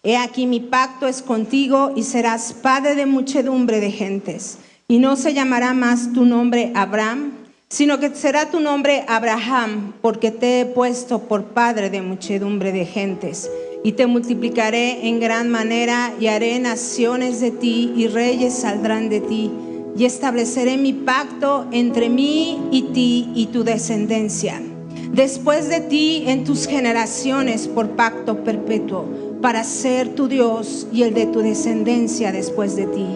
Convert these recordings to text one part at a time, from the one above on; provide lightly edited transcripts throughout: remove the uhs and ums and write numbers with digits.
He aquí mi pacto es contigo y serás padre de muchedumbre de gentes. Y no se llamará más tu nombre Abraham, sino que será tu nombre Abraham, porque te he puesto por padre de muchedumbre de gentes. Y te multiplicaré en gran manera y haré naciones de ti y reyes saldrán de ti. Y estableceré mi pacto entre mí y ti y tu descendencia después de ti en tus generaciones por pacto perpetuo, para ser tu Dios y el de tu descendencia después de ti.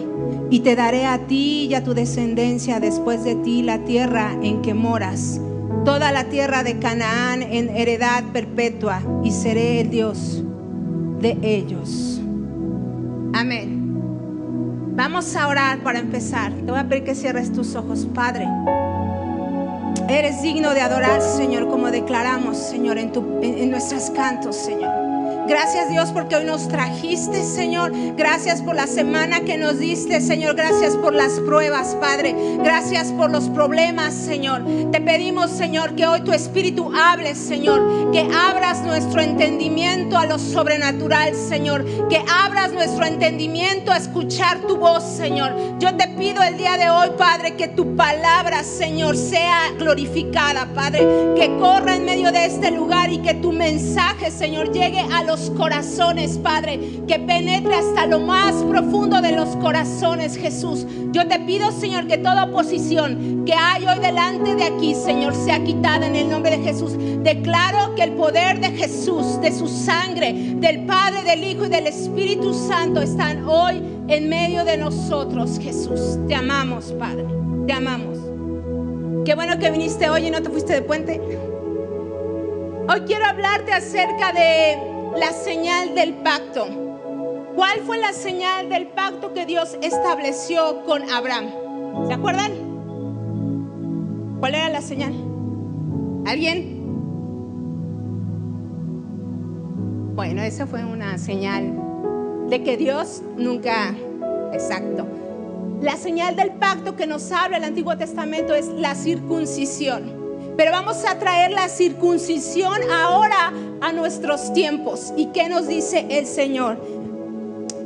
Y te daré a ti y a tu descendencia después de ti la tierra en que moras, toda la tierra de Canaán en heredad perpetua, y seré el Dios de ellos. Amén. Vamos a orar para empezar. Te voy a pedir que cierres tus ojos. Padre, eres digno de adorar, Señor, como declaramos, Señor, en nuestros cantos, Señor. Gracias, Dios, porque hoy nos trajiste, Señor. Gracias por la semana que nos diste, Señor. Gracias por las pruebas, Padre. Gracias por los problemas, Señor. Te pedimos, Señor, que hoy tu Espíritu hable, Señor. Que abras nuestro entendimiento a lo sobrenatural, Señor. Que abras nuestro entendimiento a escuchar tu voz, Señor. Yo te pido el día de hoy, Padre, que tu palabra, Señor, sea glorificada, Padre. Que corra en medio de este lugar y que tu mensaje, Señor, llegue a los corazones, Padre, que penetre hasta lo más profundo de los corazones, Jesús. Yo te pido, Señor, que toda oposición que hay hoy delante de aquí, Señor, sea quitada en el nombre de Jesús. Declaro que el poder de Jesús, de su sangre, del Padre, del Hijo y del Espíritu Santo están hoy en medio de nosotros, Jesús. Te amamos, Padre, te amamos. Qué bueno que viniste hoy y no te fuiste de puente. Hoy quiero hablarte acerca de la señal del pacto. ¿Cuál fue la señal del pacto que Dios estableció con Abraham? ¿Se acuerdan? ¿Cuál era la señal? ¿Alguien? Bueno, esa fue una señal de que Dios nunca... Exacto. La señal del pacto que nos habla el Antiguo Testamento es la circuncisión. Pero vamos a traer la circuncisión ahora a nuestros tiempos. ¿Y qué nos dice el Señor?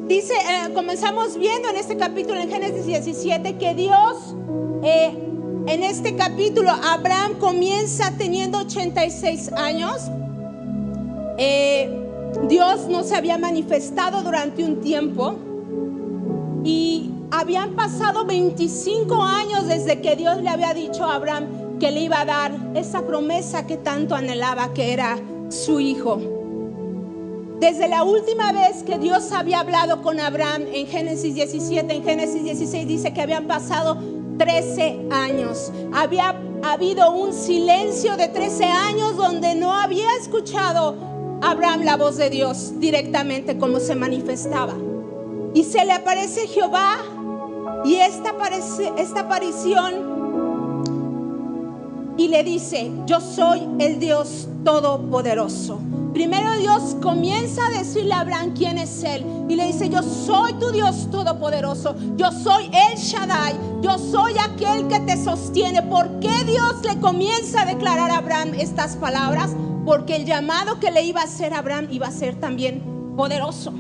Dice, comenzamos viendo en este capítulo, en Génesis 17, que Dios, en este capítulo, Abraham comienza teniendo 86 años. Dios no se había manifestado durante un tiempo. Y habían pasado 25 años desde que Dios le había dicho a Abraham que le iba a dar esa promesa que tanto anhelaba, que era su hijo. Desde la última vez que Dios había hablado con Abraham en Génesis 17, en Génesis 16 dice que habían pasado 13 años. Había habido un silencio de 13 años donde no había escuchado Abraham la voz de Dios directamente como se manifestaba. Y se le aparece Jehová y esta aparición y le dice: yo soy el Dios Todopoderoso. Primero Dios comienza a decirle a Abraham quién es él. Y le dice: yo soy tu Dios Todopoderoso. Yo soy el Shaddai. Yo soy aquel que te sostiene. ¿Por qué Dios le comienza a declarar a Abraham estas palabras? Porque el llamado que le iba a hacer a Abraham iba a ser también poderoso.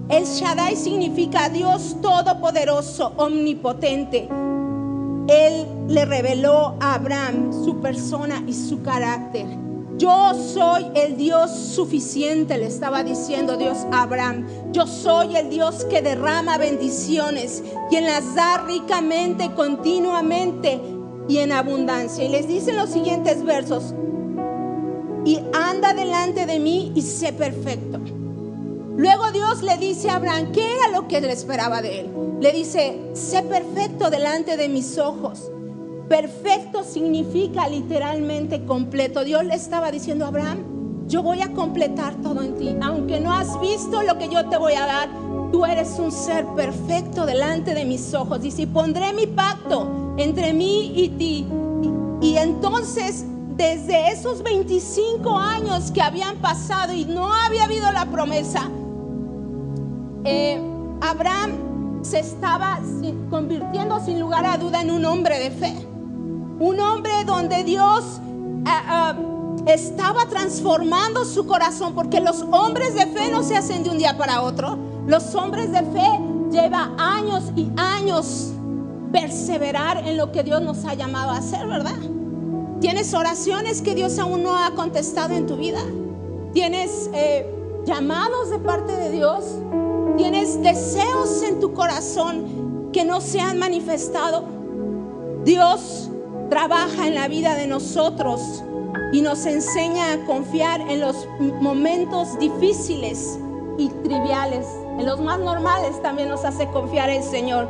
El Shaddai significa Dios Todopoderoso, omnipotente. Él le reveló a Abraham su persona y su carácter. Yo soy el Dios suficiente, le estaba diciendo Dios a Abraham. Yo soy el Dios que derrama bendiciones, quien las da ricamente, continuamente y en abundancia. Y les dice en los siguientes versos: y anda delante de mí y sé perfecto. Luego Dios le dice a Abraham qué era lo que le esperaba de él. Le dice: sé perfecto delante de mis ojos. Perfecto significa literalmente completo. Dios le estaba diciendo a Abraham: yo voy a completar todo en ti. Aunque no has visto lo que yo te voy a dar, tú eres un ser perfecto delante de mis ojos. Dice: y pondré mi pacto entre mí y ti. Y entonces, desde esos 25 años que habían pasado y no había habido la promesa, Abraham se estaba convirtiendo sin lugar a duda en un hombre de fe. Un hombre donde Dios estaba transformando su corazón, porque los hombres de fe no se hacen de un día para otro. Los hombres de fe llevan años y años perseverar en lo que Dios nos ha llamado a hacer, ¿verdad? Tienes oraciones que Dios aún no ha contestado en tu vida. Tienes llamados de parte de Dios. Tienes deseos en tu corazón que no se han manifestado. Dios trabaja en la vida de nosotros y nos enseña a confiar en los momentos difíciles y triviales. En los más normales también nos hace confiar el Señor.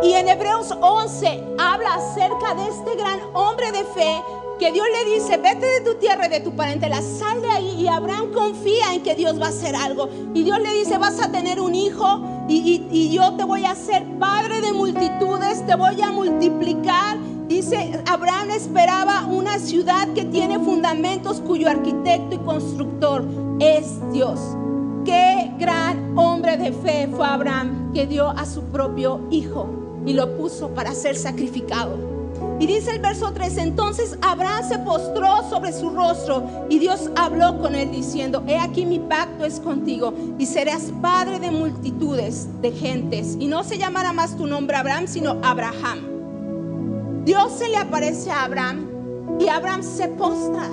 Y en Hebreos 11 habla acerca de este gran hombre de fe que Dios le dice: vete de tu tierra y de tu parentela, sal de ahí. Y Abraham confía en que Dios va a hacer algo. Y Dios le dice: vas a tener un hijo y yo te voy a hacer padre de multitudes, te voy a multiplicar. Dice, Abraham esperaba una ciudad que tiene fundamentos, cuyo arquitecto y constructor es Dios. Qué gran hombre de fe fue Abraham, que dio a su propio hijo y lo puso para ser sacrificado. Y dice el verso 3: entonces Abraham se postró sobre su rostro y Dios habló con él diciendo: he aquí mi pacto es contigo y serás padre de multitudes de gentes, y no se llamará más tu nombre Abraham, sino Abraham. Dios se le aparece a Abraham y Abraham se postra.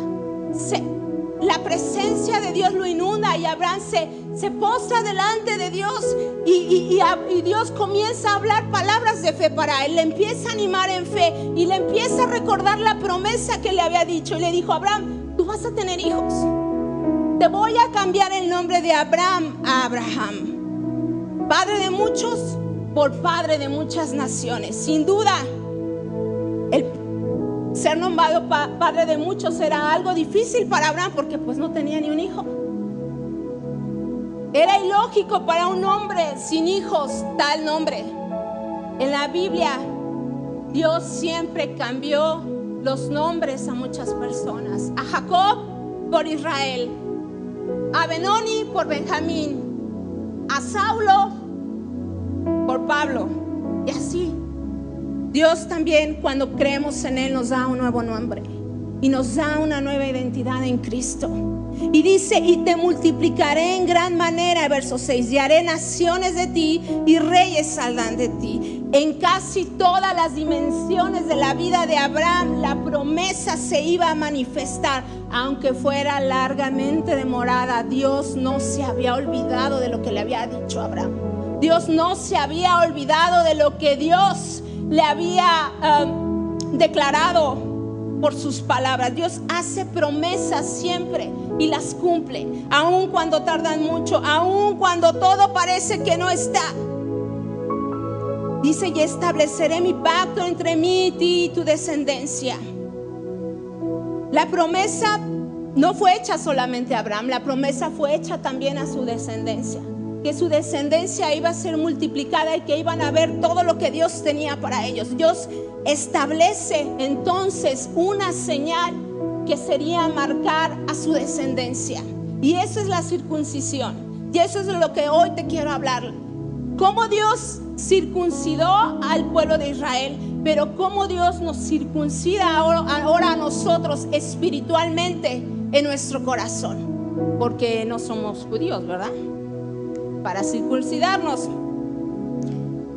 La presencia de Dios lo inunda y Abraham se postra delante de Dios y Dios comienza a hablar palabras de fe para él. Le empieza a animar en fe y le empieza a recordar la promesa que le había dicho. Y le dijo: Abraham, tú vas a tener hijos. Te voy a cambiar el nombre de Abraham a Abraham, padre de muchos por padre de muchas naciones. Sin duda, el ser nombrado padre de muchos era algo difícil para Abraham, porque pues no tenía ni un hijo. Era ilógico para un hombre sin hijos tal nombre. En la Biblia, Dios siempre cambió los nombres a muchas personas. A Jacob por Israel, a Benoni por Benjamín, a Saulo por Pablo, y así. Dios también, cuando creemos en Él, nos da un nuevo nombre y nos da una nueva identidad en Cristo. Y dice: y te multiplicaré en gran manera, verso 6, y haré naciones de ti y reyes saldrán de ti. En casi todas las dimensiones de la vida de Abraham, la promesa se iba a manifestar. Aunque fuera largamente demorada, Dios no se había olvidado de lo que le había dicho a Abraham. Dios no se había olvidado de lo que Dios le había declarado por sus palabras. Dios hace promesas siempre y las cumple, aun cuando tardan mucho, aun cuando todo parece que no está. Dice: y estableceré mi pacto entre mí y ti y tu descendencia. La promesa no fue hecha solamente a Abraham, la promesa fue hecha también a su descendencia. Que su descendencia iba a ser multiplicada y que iban a ver todo lo que Dios tenía para ellos. Dios establece entonces una señal que sería marcar a su descendencia, y eso es la circuncisión. Y eso es de lo que hoy te quiero hablar. Cómo Dios circuncidó al pueblo de Israel, pero cómo Dios nos circuncida ahora a nosotros espiritualmente en nuestro corazón, porque no somos judíos, ¿verdad? Para circuncidarnos.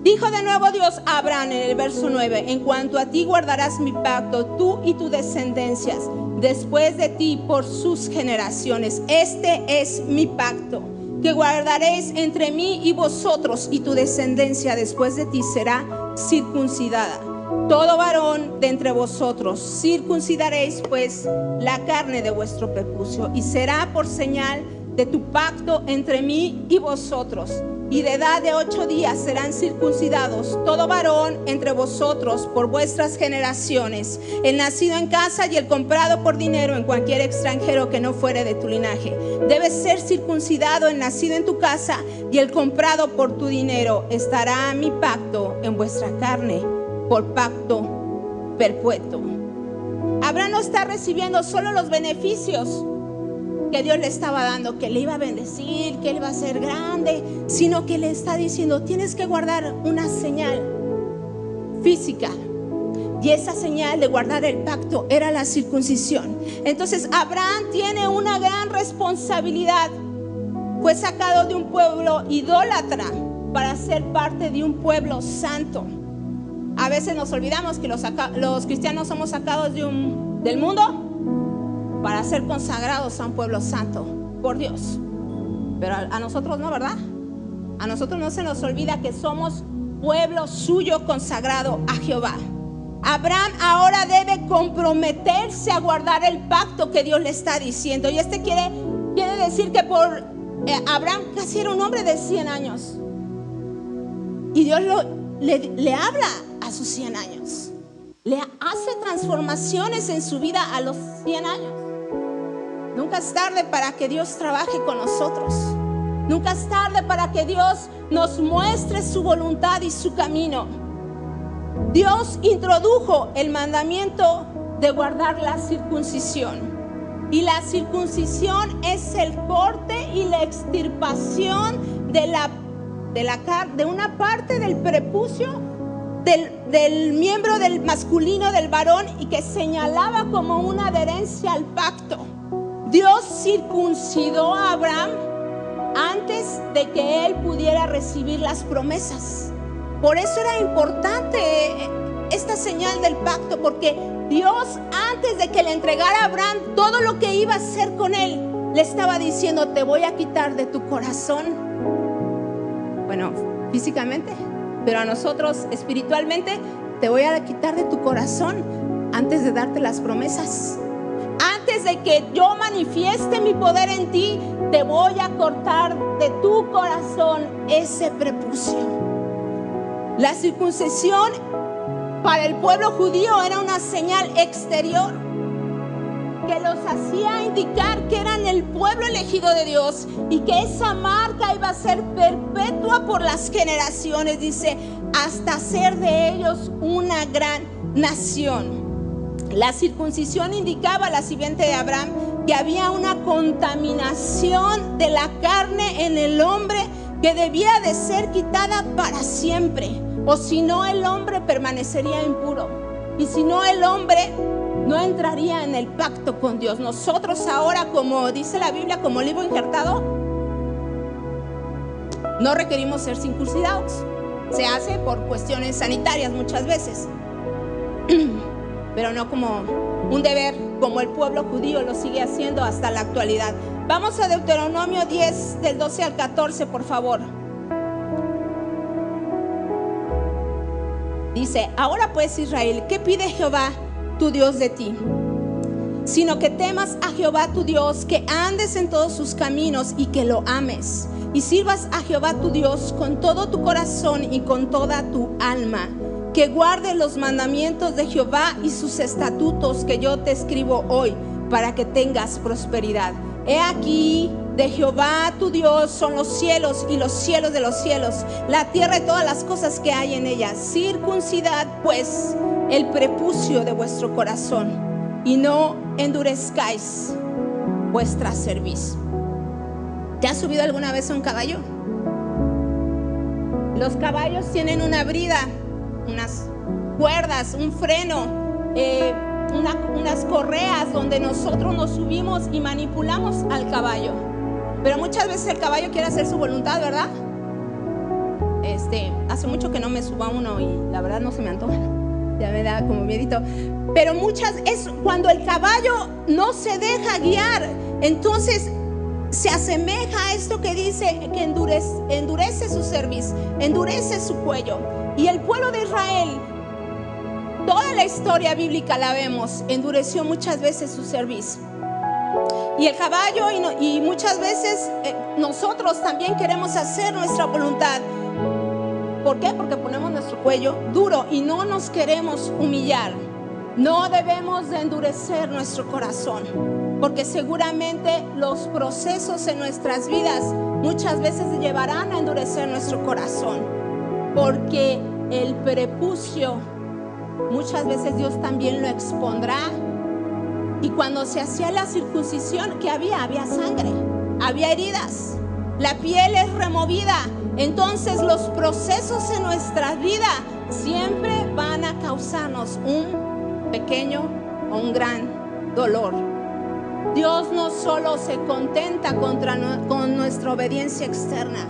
Dijo de nuevo Dios a Abraham en el verso 9: en cuanto a ti guardarás mi pacto, tú y tus descendencias después de ti por sus generaciones. Este es mi pacto que guardaréis entre mí y vosotros, y tu descendencia después de ti será circuncidada. Todo varón de entre vosotros circuncidaréis pues la carne de vuestro prepucio, y será por señal de tu pacto entre mí y vosotros. Y de edad de 8 días serán circuncidados todo varón entre vosotros por vuestras generaciones, el nacido en casa y el comprado por dinero en cualquier extranjero que no fuere de tu linaje. Debe ser circuncidado el nacido en tu casa y el comprado por tu dinero. Estará mi pacto en vuestra carne por pacto perpetuo. Abraham no está recibiendo solo los beneficios que Dios le estaba dando, que le iba a bendecir, que él iba a ser grande, sino que le está diciendo: tienes que guardar una señal física, Y esa señal de guardar el pacto era la circuncisión. Entonces Abraham tiene una gran responsabilidad. Fue sacado de un pueblo idólatra para ser parte de un pueblo santo. A veces nos olvidamos que los cristianos somos sacados del mundo para ser consagrados a un pueblo santo por Dios. Pero a nosotros no, ¿verdad? A nosotros no se nos olvida que somos pueblo suyo consagrado a Jehová. Abraham ahora debe comprometerse a guardar el pacto que Dios le está diciendo. Y quiere decir que por Abraham casi era un hombre de 100 años. Y Dios le habla a sus 100 años. Le hace transformaciones en su vida a los 100 años. Nunca es tarde para que Dios trabaje con nosotros. Nunca es tarde para que Dios nos muestre su voluntad y su camino. Dios introdujo el mandamiento de guardar la circuncisión. Y la circuncisión es el corte y la extirpación de una parte del prepucio del miembro del masculino del varón, y que señalaba como una adherencia al pacto. Dios circuncidó a Abraham antes de que él pudiera recibir las promesas. Por eso era importante esta señal del pacto, porque Dios, antes de que le entregara a Abraham todo lo que iba a hacer con él, le estaba diciendo: te voy a quitar de tu corazón. Bueno, físicamente, pero a nosotros espiritualmente, te voy a quitar de tu corazón antes de darte las promesas. Antes de que yo manifieste mi poder en ti, te voy a cortar de tu corazón ese prepucio. La circuncisión para el pueblo judío era una señal exterior que los hacía indicar que eran el pueblo elegido de Dios y que esa marca iba a ser perpetua por las generaciones, dice, hasta hacer de ellos una gran nación. La circuncisión indicaba la simiente de Abraham, que había una contaminación de la carne en el hombre que debía de ser quitada para siempre, o si no el hombre permanecería impuro, y si no el hombre no entraría en el pacto con Dios. Nosotros ahora, como dice la Biblia, como olivo injertado, no requerimos ser circuncidados. Se hace por cuestiones sanitarias muchas veces, pero no como un deber, como el pueblo judío lo sigue haciendo hasta la actualidad. Vamos a Deuteronomio 10, del 12 al 14, por favor. Dice: ahora pues, Israel, ¿qué pide Jehová tu Dios de ti? Sino que temas a Jehová tu Dios, que andes en todos sus caminos y que lo ames, y sirvas a Jehová tu Dios con todo tu corazón y con toda tu alma, que guardes los mandamientos de Jehová y sus estatutos que yo te escribo hoy, para que tengas prosperidad. He aquí, de Jehová tu Dios son los cielos y los cielos de los cielos, la tierra y todas las cosas que hay en ella. Circuncidad pues el prepucio de vuestro corazón, y no endurezcáis vuestra cerviz. ¿Te has subido alguna vez a un caballo? Los caballos tienen una brida, unas cuerdas, un freno, unas correas donde nosotros nos subimos y manipulamos al caballo. Pero muchas veces el caballo quiere hacer su voluntad, ¿verdad? Hace mucho que no me subo a uno y la verdad no se me antoja. Ya me da como miedito. Pero es cuando el caballo no se deja guiar, entonces se asemeja a esto que dice que endurece su cerviz, endurece su cuello. Y el pueblo de Israel, toda la historia bíblica la vemos, endureció muchas veces su cerviz. Y el caballo, y muchas veces nosotros también queremos hacer nuestra voluntad. ¿Por qué? Porque ponemos nuestro cuello duro y no nos queremos humillar. No debemos de endurecer nuestro corazón, porque seguramente los procesos en nuestras vidas muchas veces llevarán a endurecer nuestro corazón, porque el prepucio muchas veces Dios también lo expondrá. Y cuando se hacía la circuncisión, ¿qué había? Había sangre, había heridas, la piel es removida. Entonces los procesos en nuestra vida siempre van a causarnos un pequeño o un gran dolor. Dios no solo se contenta con nuestra obediencia externa,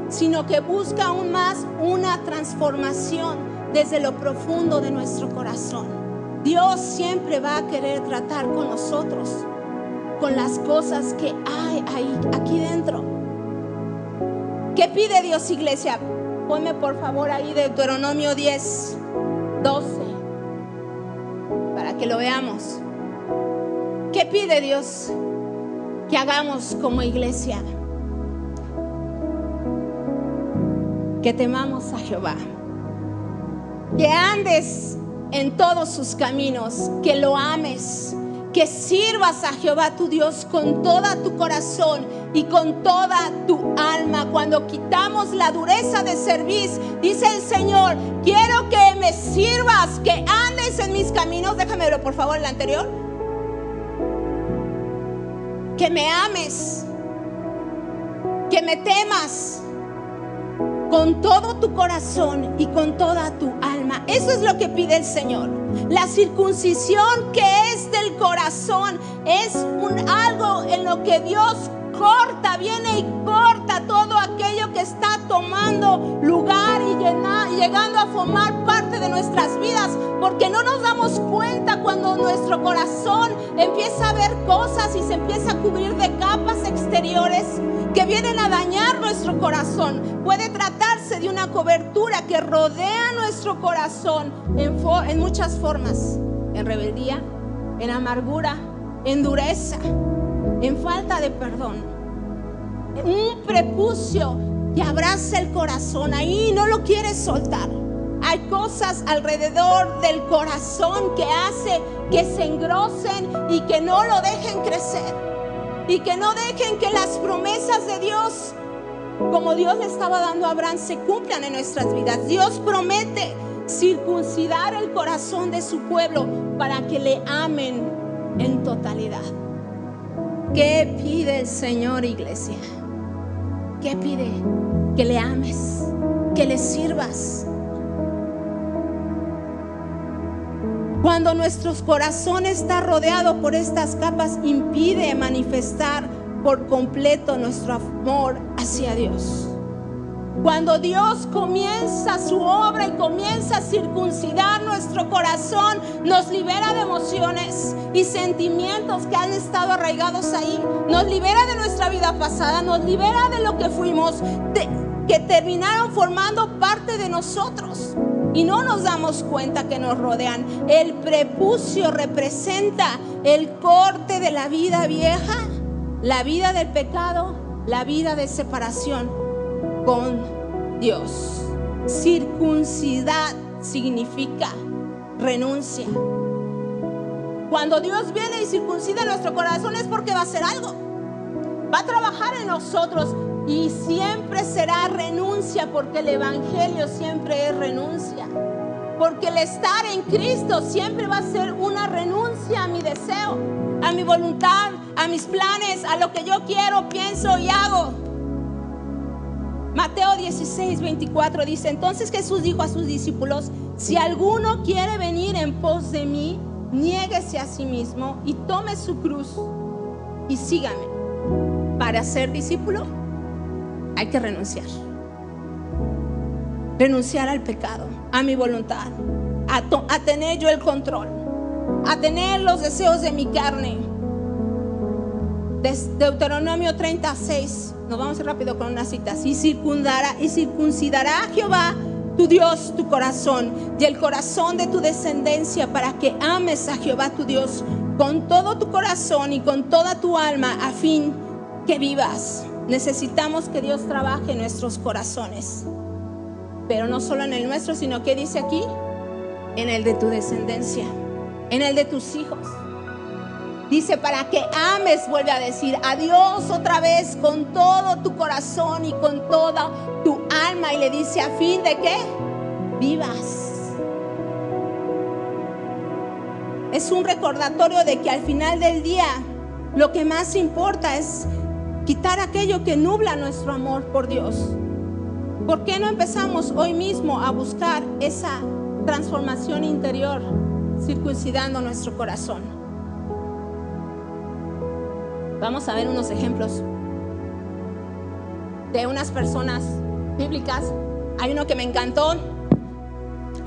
sino que busca aún más una transformación desde lo profundo de nuestro corazón. Dios siempre va a querer tratar con nosotros, con las cosas que hay ahí, aquí dentro. ¿Qué pide Dios, iglesia? Ponme por favor ahí Deuteronomio 10, 12, para que lo veamos. ¿Qué pide Dios que hagamos como iglesia? Que temamos a Jehová, que andes en todos sus caminos, que lo ames, que sirvas a Jehová tu Dios con toda tu corazón y con toda tu alma. Cuando quitamos la dureza de servir, dice el Señor, quiero que me sirvas, que andes en mis caminos. Déjame verlo por favor, el anterior. Que me ames, que me temas con todo tu corazón y con toda tu alma. Eso es lo que pide el Señor. La circuncisión que es del corazón es algo en lo que Dios corta, viene y corta todo aquello que está tomando lugar y llegando a formar parte de nuestras vidas, porque no nos damos cuenta cuando nuestro corazón empieza a ver cosas y se empieza a cubrir de capas exteriores que vienen a dañar nuestro corazón. Puede tratarse de una cobertura que rodea nuestro corazón en muchas formas: en rebeldía, en amargura, en dureza, en falta de perdón. Un prepucio que abraza el corazón, ahí no lo quieres soltar. Hay cosas alrededor del corazón que hace que se engrosen y que no lo dejen crecer, y que no dejen que las promesas de Dios, como Dios le estaba dando a Abraham, se cumplan en nuestras vidas. Dios promete circuncidar el corazón de su pueblo para que le amen en totalidad. ¿Qué pide el Señor, iglesia? ¿Qué pide? Que le ames, que le sirvas. Cuando nuestro corazón está rodeado por estas capas, impide manifestar por completo nuestro amor hacia Dios. Cuando Dios comienza su obra y comienza a circuncidar nuestro corazón, nos libera de emociones y sentimientos que han estado arraigados ahí. Nos libera de nuestra vida pasada, nos libera de lo que fuimos, que terminaron formando parte de nosotros. Y no nos damos cuenta que nos rodean. El prepucio representa el corte de la vida vieja, la vida del pecado, la vida de separación con Dios. Circuncidar significa renuncia. Cuando Dios viene y circuncida nuestro corazón es porque va a hacer algo, va a trabajar en nosotros. Y siempre será renuncia, porque el evangelio siempre es renuncia. Porque el estar en Cristo siempre va a ser una renuncia a mi deseo, a mi voluntad, a mis planes, a lo que yo quiero, pienso y hago. Mateo 16, 24 dice: entonces Jesús dijo a sus discípulos: si alguno quiere venir en pos de mí, niéguese a sí mismo y tome su cruz y sígame. Para ser discípulo hay que renunciar. Renunciar al pecado, a mi voluntad, a tener yo el control, a tener los deseos de mi carne. Deuteronomio 36, nos vamos a ir rápido con unas citas. Y circuncidará a Jehová tu Dios tu corazón y el corazón de tu descendencia, para que ames a Jehová tu Dios con todo tu corazón y con toda tu alma, a fin que vivas. Necesitamos que Dios trabaje en nuestros corazones, pero no solo en el nuestro, sino que dice aquí, en el de tu descendencia, en el de tus hijos. Dice: para que ames, vuelve a decir, a Dios otra vez con todo tu corazón y con toda tu alma. Y le dice: a fin de que vivas. Es un recordatorio de que al final del día lo que más importa es quitar aquello que nubla nuestro amor por Dios. ¿Por qué no empezamos hoy mismo a buscar esa transformación interior, circuncidando nuestro corazón? Vamos a ver unos ejemplos de unas personas bíblicas. Hay uno que me encantó.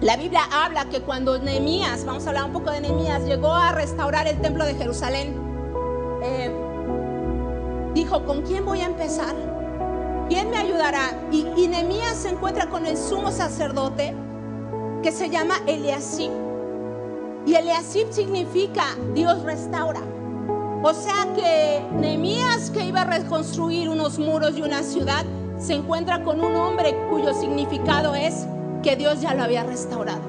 La Biblia habla que cuando Nehemías, vamos a hablar un poco de Nehemías, llegó a restaurar el templo de Jerusalén, dijo: ¿con quién voy a empezar? ¿Quién me ayudará? Y Nehemías se encuentra con el sumo sacerdote que se llama Eliasib. Y Eliasib significa Dios restaura. O sea que Nehemías, que iba a reconstruir unos muros y una ciudad, se encuentra con un hombre cuyo significado es que Dios ya lo había restaurado.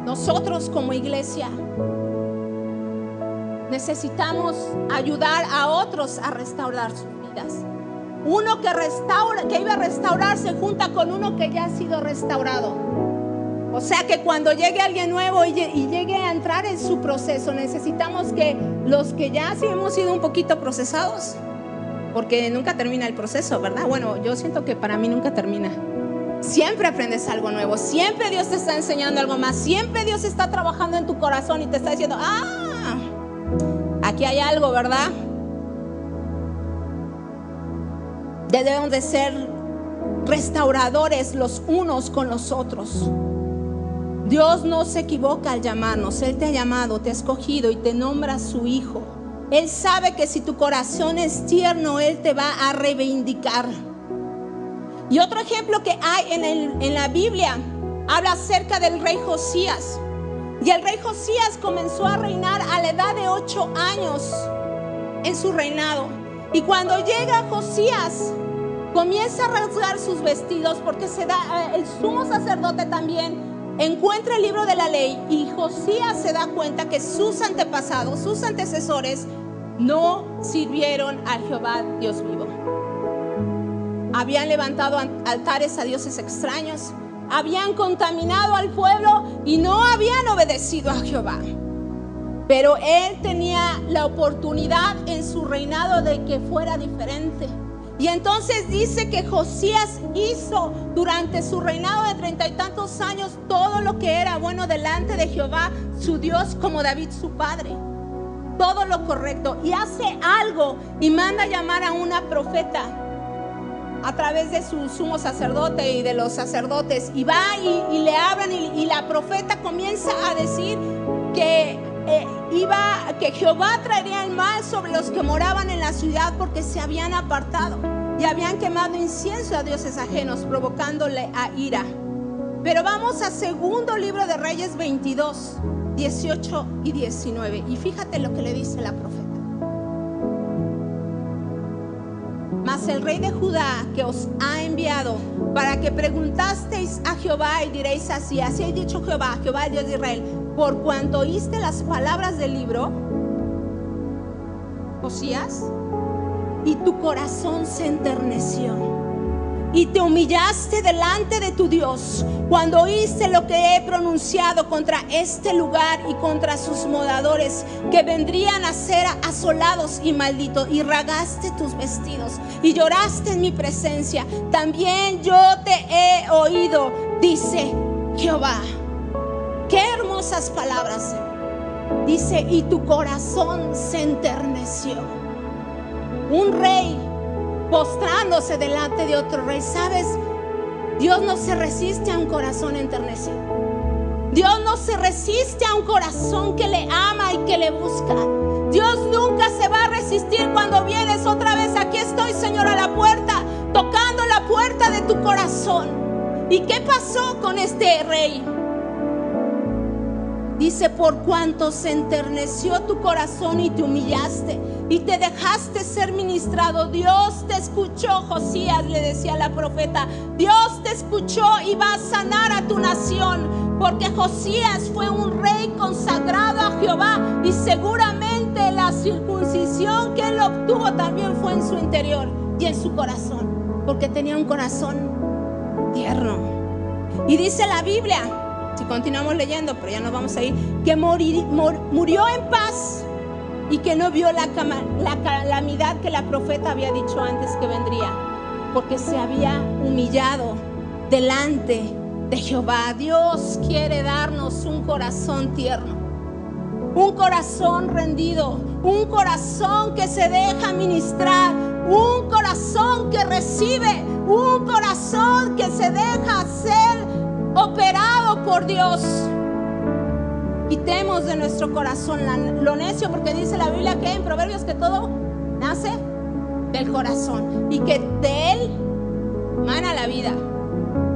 Nosotros como iglesia necesitamos ayudar a otros a restaurar sus vidas. Uno que iba a restaurar se junta con uno que ya ha sido restaurado. O sea que cuando llegue alguien nuevo y llegue a entrar en su proceso, necesitamos que los que ya sí hemos sido un poquito procesados, porque nunca termina el proceso, ¿verdad? Bueno, yo siento que para mí nunca termina. Siempre aprendes algo nuevo, siempre Dios te está enseñando algo más, siempre Dios está trabajando en tu corazón y te está diciendo: aquí hay algo, ¿verdad? Debemos de ser restauradores los unos con los otros. Dios no se equivoca al llamarnos. Él te ha llamado, te ha escogido y te nombra su hijo. Él sabe que si tu corazón es tierno, Él te va a reivindicar. Y otro ejemplo que hay en la Biblia habla acerca del rey Josías. Y el rey Josías comenzó a reinar a la edad de 8 años en su reinado. Y cuando llega Josías, comienza a rasgar sus vestidos, porque el sumo sacerdote también encuentra el libro de la ley, y Josías se da cuenta que sus antepasados, sus antecesores, no sirvieron a Jehová Dios vivo. Habían levantado altares a dioses extraños, habían contaminado al pueblo y no habían obedecido a Jehová. Pero él tenía la oportunidad en su reinado de que fuera diferente. Y entonces dice que Josías hizo durante su reinado de 30 y tantos años todo lo que era bueno delante de Jehová, su Dios, como David su padre. Todo lo correcto. Y hace algo y manda llamar a una profeta a través de su sumo sacerdote y de los sacerdotes. Y va y le hablan, y la profeta comienza a decir que Jehová traería el mal sobre los que moraban en la ciudad, porque se habían apartado y habían quemado incienso a dioses ajenos, provocándole a ira. Pero vamos a segundo libro de Reyes 22, 18 y 19. Y fíjate lo que le dice la profeta. Mas el rey de Judá, que os ha enviado para que preguntasteis a Jehová, y diréis así: así ha dicho Jehová, Jehová el Dios de Israel, por cuanto oíste las palabras del libro, Josías, y tu corazón se enterneció, y te humillaste delante de tu Dios, cuando oíste lo que he pronunciado contra este lugar y contra sus moradores, que vendrían a ser asolados y malditos, y rasgaste tus vestidos y lloraste en mi presencia, también yo te he oído, dice Jehová. Qué hermosas palabras. Dice: y tu corazón se enterneció. Un rey postrándose delante de otro rey. ¿Sabes? Dios no se resiste a un corazón enternecido. Dios no se resiste a un corazón que le ama y que le busca. Dios nunca se va a resistir cuando vienes otra vez. Aquí estoy, Señor, a la puerta, tocando la puerta de tu corazón. ¿Y qué pasó con este rey? Dice: por cuanto se enterneció tu corazón y te humillaste y te dejaste ser ministrado. Dios te escuchó, Josías, le decía la profeta. Dios te escuchó y va a sanar a tu nación, porque Josías fue un rey consagrado a Jehová, y seguramente la circuncisión que él obtuvo también fue en su interior y en su corazón, porque tenía un corazón tierno. Y dice la Biblia, si continuamos leyendo, pero ya nos vamos a ir, que murió en paz y que no vio la calamidad que la profeta había dicho antes que vendría. porque se había humillado delante de Jehová. Dios quiere darnos un corazón tierno, un corazón rendido, un corazón que se deja ministrar, un corazón que recibe, un corazón que se deja ser operado por Dios. Quitemos de nuestro corazón lo necio, porque dice la Biblia que en Proverbios que todo nace del corazón y que de él mana la vida.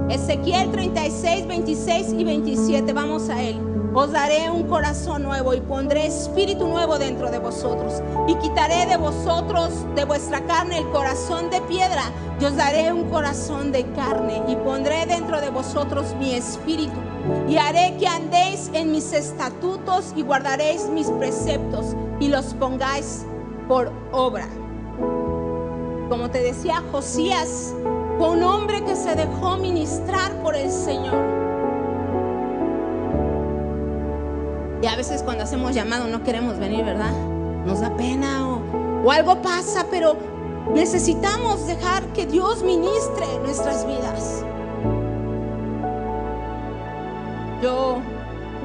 Ezequiel 36, 26 y 27, vamos a él. Os daré un corazón nuevo y pondré espíritu nuevo dentro de vosotros, y quitaré de vosotros, de vuestra carne, el corazón de piedra, y os daré un corazón de carne, y pondré dentro de vosotros mi espíritu, y haré que andéis en mis estatutos y guardaréis mis preceptos y los pongáis por obra. Como te decía, Josías fue un hombre que se dejó ministrar por el Señor. Y a veces cuando hacemos llamado no queremos venir, ¿verdad? Nos da pena o algo pasa, pero necesitamos dejar que Dios ministre nuestras vidas. Yo,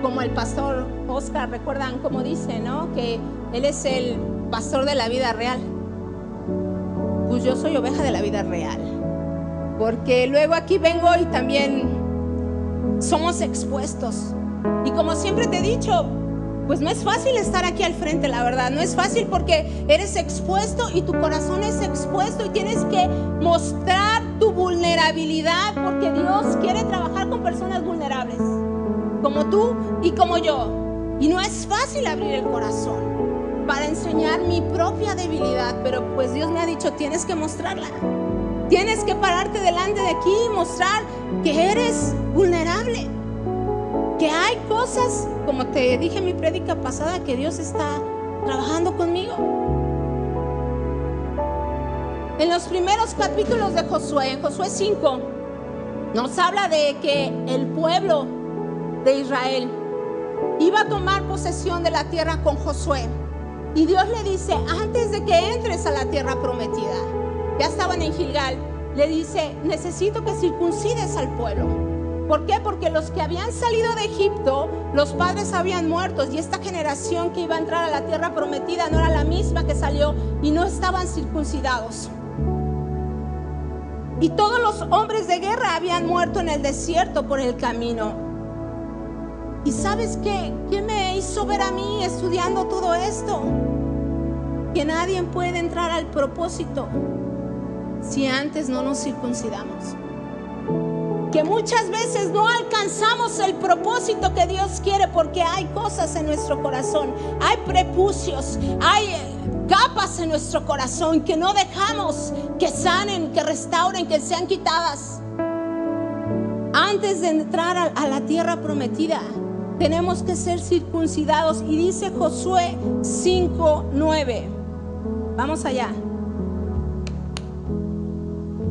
como el pastor Oscar, recuerdan cómo dice, ¿no? Que él es el pastor de la vida real. Pues yo soy oveja de la vida real, porque luego aquí vengo y también somos expuestos. Y como siempre te he dicho, pues no es fácil estar aquí al frente, la verdad. No es fácil porque eres expuesto y tu corazón es expuesto y tienes que mostrar tu vulnerabilidad, porque Dios quiere trabajar con personas vulnerables, como tú y como yo. Y no es fácil abrir el corazón para enseñar mi propia debilidad, pero pues Dios me ha dicho, tienes que mostrarla. Tienes que pararte delante de aquí y mostrar que eres vulnerable. Que hay cosas, como te dije en mi prédica pasada, que Dios está trabajando conmigo. En los primeros capítulos de Josué, en Josué 5, nos habla de que el pueblo de Israel iba a tomar posesión de la tierra con Josué. Y Dios le dice, antes de que entres a la tierra prometida, ya estaban en Gilgal, le dice, necesito que circuncides al pueblo. ¿Por qué? Porque los que habían salido de Egipto, los padres habían muerto, y esta generación que iba a entrar a la tierra prometida no era la misma que salió y no estaban circuncidados. Y todos los hombres de guerra habían muerto en el desierto por el camino. ¿Y sabes qué? ¿Qué me hizo ver a mí estudiando todo esto? Que nadie puede entrar al propósito si antes no nos circuncidamos. Que muchas veces no alcanzamos el propósito que Dios quiere porque hay cosas en nuestro corazón, hay prepucios, hay capas en nuestro corazón que no dejamos que sanen, que restauren, que sean quitadas. Antes de entrar a la tierra prometida, tenemos que ser circuncidados. Y dice Josué 5:9. Vamos allá.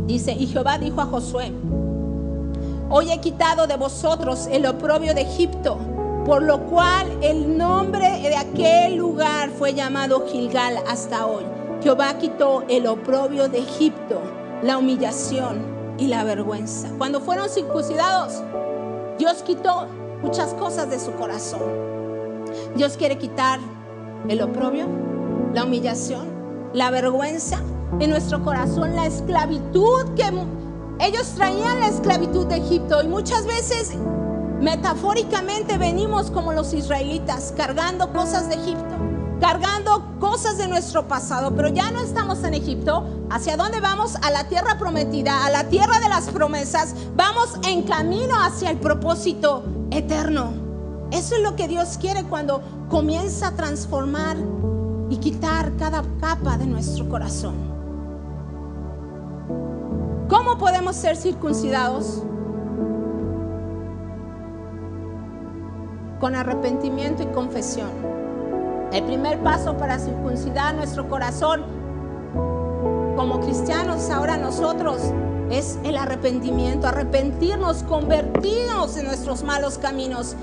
Dice, y Jehová dijo a Josué, hoy he quitado de vosotros el oprobio de Egipto, por lo cual el nombre de aquel lugar fue llamado Gilgal hasta hoy. Jehová quitó el oprobio de Egipto, la humillación y la vergüenza. Cuando fueron circuncidados, Dios quitó muchas cosas de su corazón. Dios quiere quitar el oprobio, la humillación, la vergüenza en nuestro corazón, la esclavitud que ellos traían, la esclavitud de Egipto. Y muchas veces metafóricamente venimos como los israelitas, cargando cosas de Egipto, cargando cosas de nuestro pasado, pero ya no estamos en Egipto. ¿Hacia dónde vamos? A la tierra prometida, a la tierra de las promesas. Vamos en camino hacia el propósito eterno. Eso es lo que Dios quiere cuando comienza a transformar y quitar cada capa de nuestro corazón. ¿Cómo podemos ser circuncidados? Con arrepentimiento y confesión. El primer paso para circuncidar nuestro corazón como cristianos ahora nosotros es el arrepentimiento, arrepentirnos, convertirnos en nuestros malos caminos.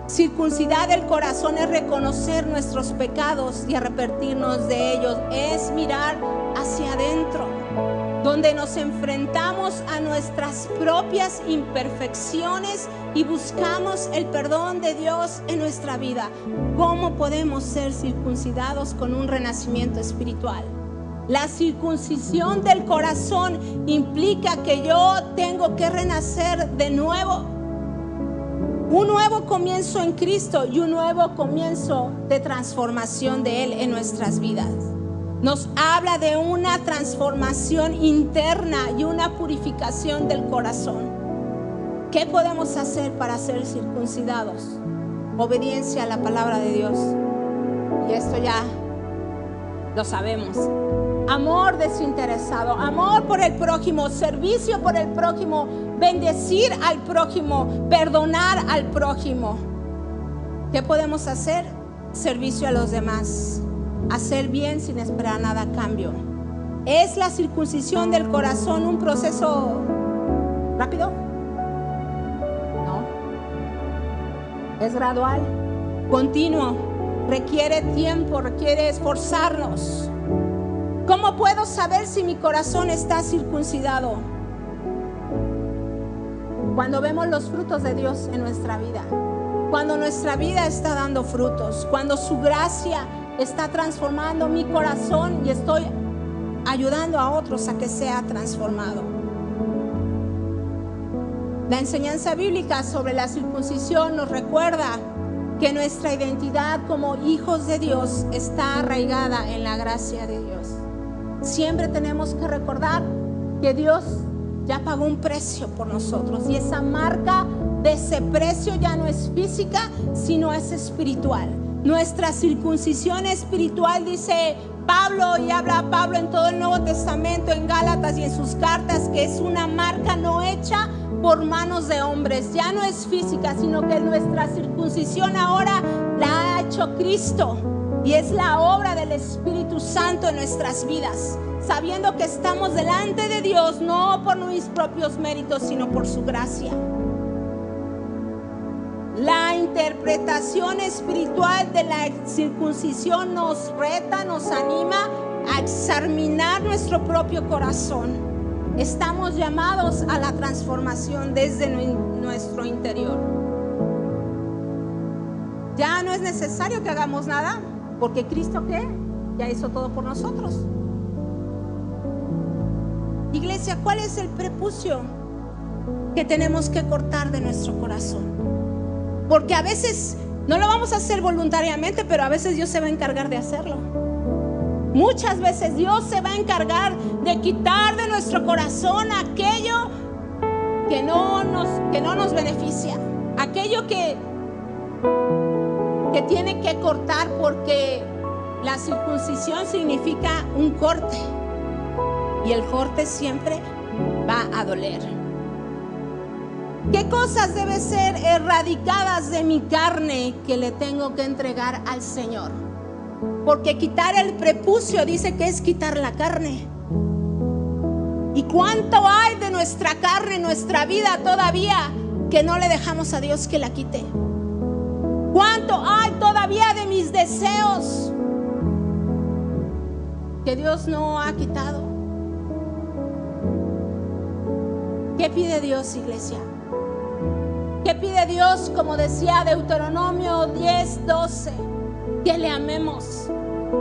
Circuncidar el corazón es reconocer nuestros pecados y arrepentirnos de ellos, es mirar hacia adentro donde nos enfrentamos a nuestras propias imperfecciones y buscamos el perdón de Dios en nuestra vida. ¿Cómo podemos ser circuncidados con un renacimiento espiritual? La circuncisión del corazón implica que yo tengo que renacer de nuevo. Un nuevo comienzo en Cristo y un nuevo comienzo de transformación de Él en nuestras vidas. Nos habla de una transformación interna y una purificación del corazón. ¿Qué podemos hacer para ser circuncidados? Obediencia a la palabra de Dios. Y esto ya lo sabemos. Amor desinteresado, amor por el prójimo, servicio por el prójimo, bendecir al prójimo, perdonar al prójimo. ¿Qué podemos hacer? Servicio a los demás, hacer bien sin esperar nada a cambio. ¿Es la circuncisión del corazón un proceso rápido? No. Es gradual, continuo, requiere tiempo, requiere esforzarnos. ¿Cómo puedo saber si mi corazón está circuncidado? Cuando vemos los frutos de Dios en nuestra vida, cuando nuestra vida está dando frutos, cuando su gracia está transformando mi corazón y estoy ayudando a otros a que sea transformado. La enseñanza bíblica sobre la circuncisión nos recuerda que nuestra identidad como hijos de Dios está arraigada en la gracia de Dios. Siempre tenemos que recordar que Dios ya pagó un precio por nosotros y esa marca de ese precio ya no es física, sino es espiritual. Nuestra circuncisión espiritual, dice Pablo, y habla Pablo en todo el Nuevo Testamento, en Gálatas y en sus cartas, que es una marca no hecha por manos de hombres. Ya no es física, sino que nuestra circuncisión ahora la ha hecho Cristo. Y es la obra del Espíritu Santo en nuestras vidas, sabiendo que estamos delante de Dios no por mis propios méritos, sino por su gracia. La interpretación espiritual de la circuncisión nos reta, nos anima a examinar nuestro propio corazón. Estamos llamados a la transformación desde nuestro interior. Ya no es necesario que hagamos nada, porque Cristo, ¿qué? Ya hizo todo por nosotros. Iglesia, ¿cuál es el prepucio que tenemos que cortar de nuestro corazón? Porque a veces no lo vamos a hacer voluntariamente, pero a veces Dios se va a encargar de hacerlo. Muchas veces Dios se va a encargar de quitar de nuestro corazón aquello que no nos beneficia, aquello que tiene que cortar, porque la circuncisión significa un corte y el corte siempre va a doler. ¿Qué cosas deben ser erradicadas de mi carne que le tengo que entregar al Señor? Porque quitar el prepucio dice que es quitar la carne. ¿Y cuánto hay de nuestra carne en nuestra vida todavía que no le dejamos a Dios que la quite? ¿Cuánto hay todavía de mis deseos que Dios no ha quitado? ¿Qué pide Dios, iglesia? ¿Qué pide Dios? Como decía Deuteronomio 10:12, que le amemos,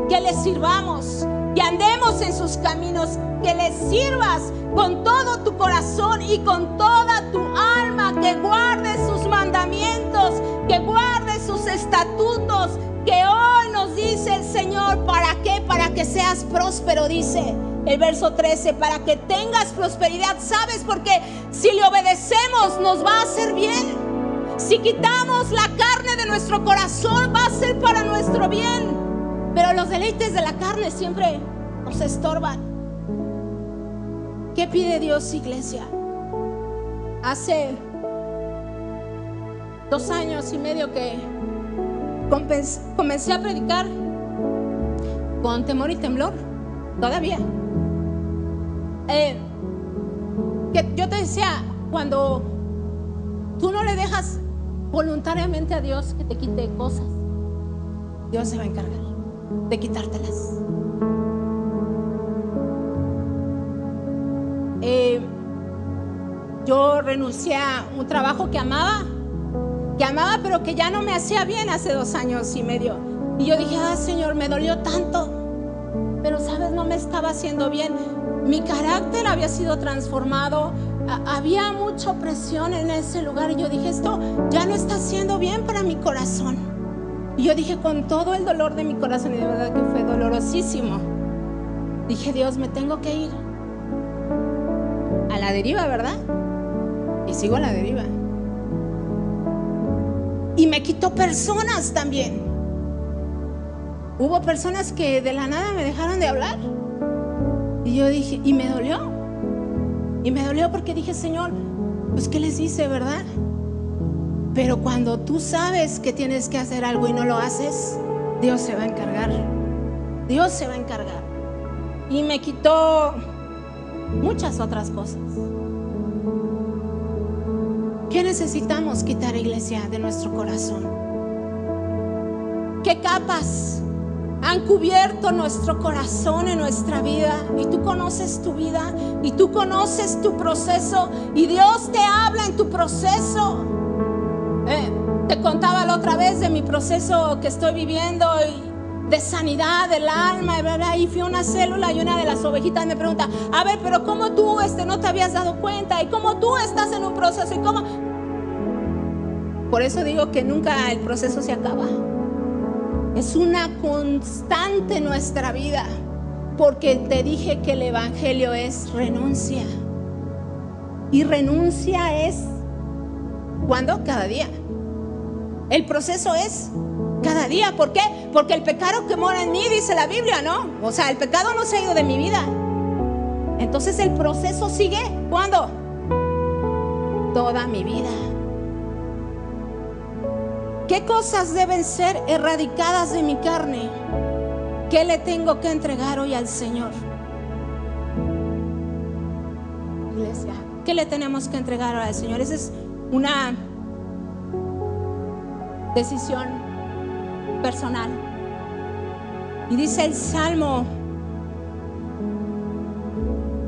que le sirvamos, que andemos en sus caminos, que le sirvas con todo tu corazón y con toda tu alma, que guardes sus mandamientos, que guardes sus estatutos, que hoy nos dice el Señor. ¿Para qué? Para que seas próspero, dice el verso 13, para que tengas prosperidad. ¿Sabes? Porque si le obedecemos nos va a hacer bien. Si quitamos la carne de nuestro corazón va a ser para nuestro bien. Pero los deleites de la carne siempre nos estorban. ¿Qué pide Dios, iglesia? Hace 2 años y medio que comencé a predicar con temor y temblor. Todavía. Que yo te decía, cuando tú no le dejas voluntariamente a Dios que te quite cosas, Dios se va a encargar. de quitártelas. yo renuncié a un trabajo que amaba, pero que ya no me hacía bien hace 2 años y medio. Y yo dije, Señor, me dolió tanto, pero sabes, no me estaba haciendo bien. Mi carácter había sido transformado, había mucha opresión en ese lugar. Y yo dije, esto ya no está haciendo bien para mi corazón. Y yo dije con todo el dolor de mi corazón, y de verdad que fue dolorosísimo, dije, Dios, me tengo que ir. A la deriva, ¿verdad? Y sigo a la deriva. Y me quitó personas también. Hubo personas que de la nada me dejaron de hablar. Y yo dije, y me dolió. Y me dolió porque dije, Señor, pues ¿qué les hice, verdad? Pero cuando tú sabes que tienes que hacer algo y no lo haces, Dios se va a encargar. Dios se va a encargar. Y me quitó muchas otras cosas. ¿Qué necesitamos quitar, iglesia, de nuestro corazón? ¿Qué capas han cubierto nuestro corazón en nuestra vida? Y tú conoces tu vida, y tú conoces tu proceso, y Dios te habla en tu proceso. Te contaba la otra vez de mi proceso que estoy viviendo de sanidad del alma, ¿verdad? Y fui a una célula y una de las ovejitas me pregunta, a ver, pero ¿cómo tú no te habías dado cuenta? ¿Y cómo tú estás en un proceso? ¿Y cómo? Por eso digo que nunca el proceso se acaba. Es una constante en nuestra vida, porque te dije que el evangelio es renuncia. Y renuncia es ¿cuándo? Cada día. El proceso es cada día. ¿Por qué? Porque el pecado que mora en mí, dice la Biblia, ¿no? O sea, el pecado no se ha ido de mi vida. Entonces el proceso sigue. ¿Cuándo? Toda mi vida. ¿Qué cosas deben ser erradicadas de mi carne? ¿Qué le tengo que entregar hoy al Señor? Iglesia, ¿qué le tenemos que entregar al Señor? Esa es una decisión personal. Y dice el Salmo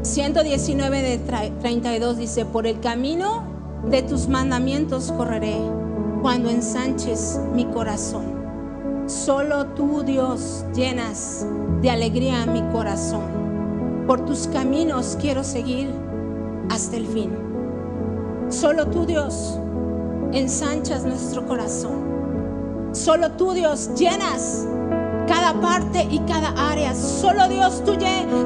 119 de 32, dice, por el camino de tus mandamientos correré cuando ensanches mi corazón. Solo tú, Dios, llenas de alegría mi corazón. Por tus caminos quiero seguir hasta el fin. Solo tú, Dios, ensanchas nuestro corazón. Solo tú, Dios, llenas cada parte y cada área. Solo Dios, tú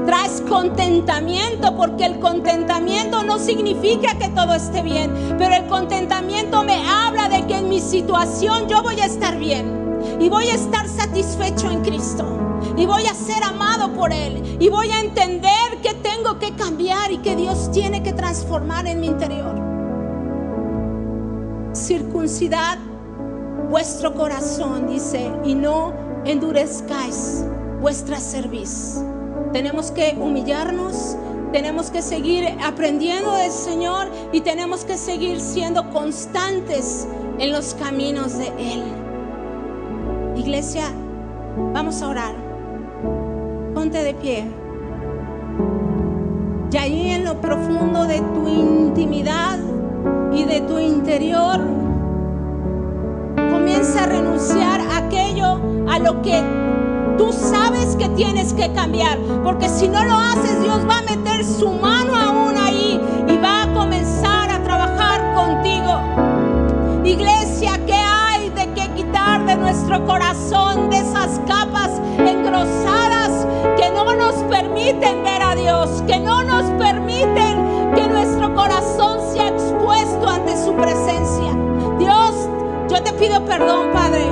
traes contentamiento, porque el contentamiento no significa que todo esté bien, pero el contentamiento me habla de que en mi situación yo voy a estar bien y voy a estar satisfecho en Cristo y voy a ser amado por Él y voy a entender que tengo que cambiar y que Dios tiene que transformar en mi interior. Circuncidad vuestro corazón, dice, y no endurezcáis vuestra cerviz. Tenemos que humillarnos, tenemos que seguir aprendiendo del Señor y tenemos que seguir siendo constantes en los caminos de Él. Iglesia, vamos a orar. Ponte de pie. Y ahí en lo profundo de tu intimidad y de tu interior, comienza a renunciar a aquello a lo que tú sabes que tienes que cambiar, porque si no lo haces, Dios va a meter su mano aún ahí y va a comenzar a trabajar contigo. Iglesia, ¿qué hay de qué quitar de nuestro corazón, de esas capas engrosadas que no nos permiten ver a Dios, que no nos permiten que nuestro corazón sea expuesto ante su presencia? Dios, yo te pido perdón, Padre,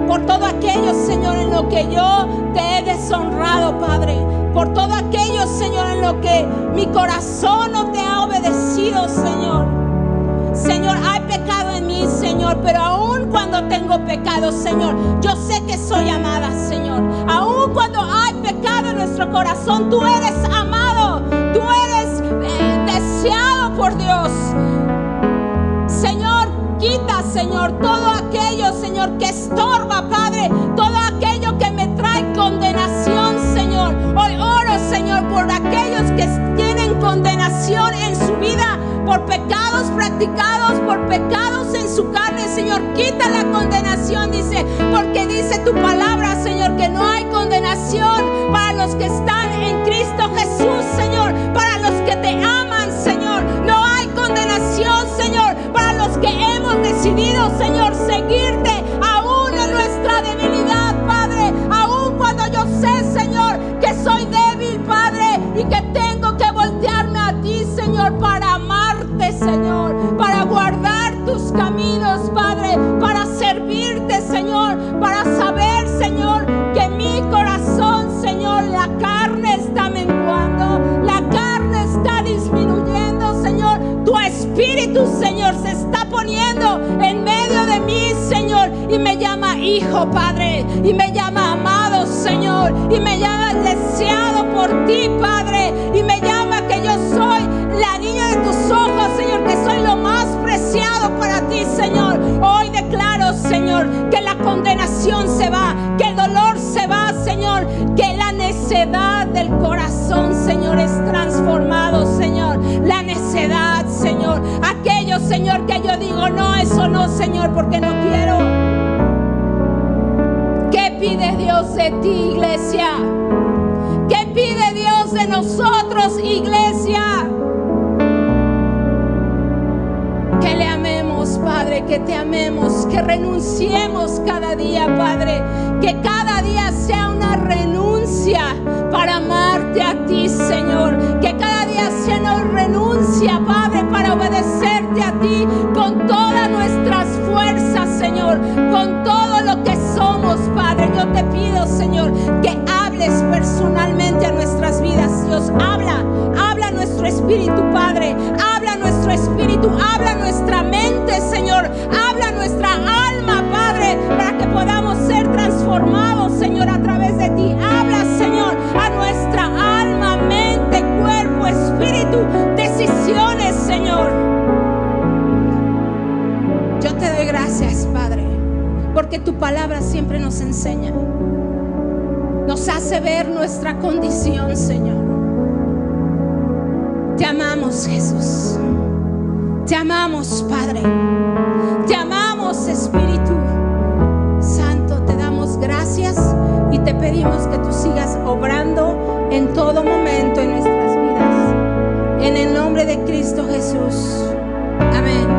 por todo aquello, Señor, en lo que yo te he deshonrado, Padre. Por todo aquello, Señor, en lo que mi corazón no te ha obedecido, Señor. Señor, hay pecado en mí, Señor, pero aún cuando tengo pecado, Señor, yo sé que soy amada, Señor. Aún cuando hay pecado en nuestro corazón, tú eres amado, tú eres deseado por Dios. Señor, quita, Señor, todo aquello, Señor, que estorba, Padre, todo aquello que me trae condenación, Señor. Hoy oro, Señor, por aquellos que tienen condenación en su vida por pecados practicados, por pecados en su carne, Señor. Quita la condenación, dice, porque dice tu palabra, Señor, que no hay condenación para los que están en Cristo Jesús, Señor, para los que te aman, Señor. No hay condenación, Señor, para los que hemos decidido, Señor, seguirte aún en nuestra debilidad, Padre, aún cuando yo sé, Señor, que soy débil, Padre, y que tengo que voltearme a ti, Señor, para amarte, Señor, para guardar tus caminos, Padre, para servirte, Señor, para saber, Señor, que mi corazón, Señor, la carne está menguando, la carne está disminuyendo, Señor. Tu espíritu, Señor, se está poniendo en medio de mí, Señor, y me llama hijo, Padre, y me llama amado, Señor, y me llama deseado por ti, Padre, y me llama que yo soy la niña de tus ojos, Señor, que soy lo más preciado para ti, Señor. Hoy declaro, Señor, que la condenación se va, que el dolor se va, Señor, que la necedad del corazón, Señor, es transformado, Señor. La necedad, Señor, aquello, Señor, que yo digo, no, eso no, Señor, porque no quiero. ¿Qué pide Dios de ti, iglesia? ¿Qué pide Dios de nosotros, iglesia? Que le amemos, Padre, que te amemos, que renunciemos cada día, Padre, que cada día sea una renuncia para amarte a ti, Señor, que cada día sea una renuncia, Padre, para obedecerte a ti con todas nuestras fuerzas, Señor, con todo lo que somos, Padre. Yo te pido, Señor, que hables personalmente a nuestras vidas. Dios, habla a nuestro espíritu, Padre, habla a nuestro espíritu, habla a nuestra mente, Señor, habla a nuestra alma, Padre, para que podamos ser transformados, Señor, a través de ti. Habla, Señor, a nuestra alma, mente, cuerpo, espíritu, decisiones, Señor. Yo te doy gracias, Padre, porque tu palabra siempre nos enseña, nos hace ver nuestra condición, Señor. Te amamos, Jesús. Te amamos, Padre. Te amamos, Espíritu Santo. Te damos gracias y te pedimos que tú sigas obrando en todo momento en nuestras vidas. En el nombre de Cristo Jesús. Amén.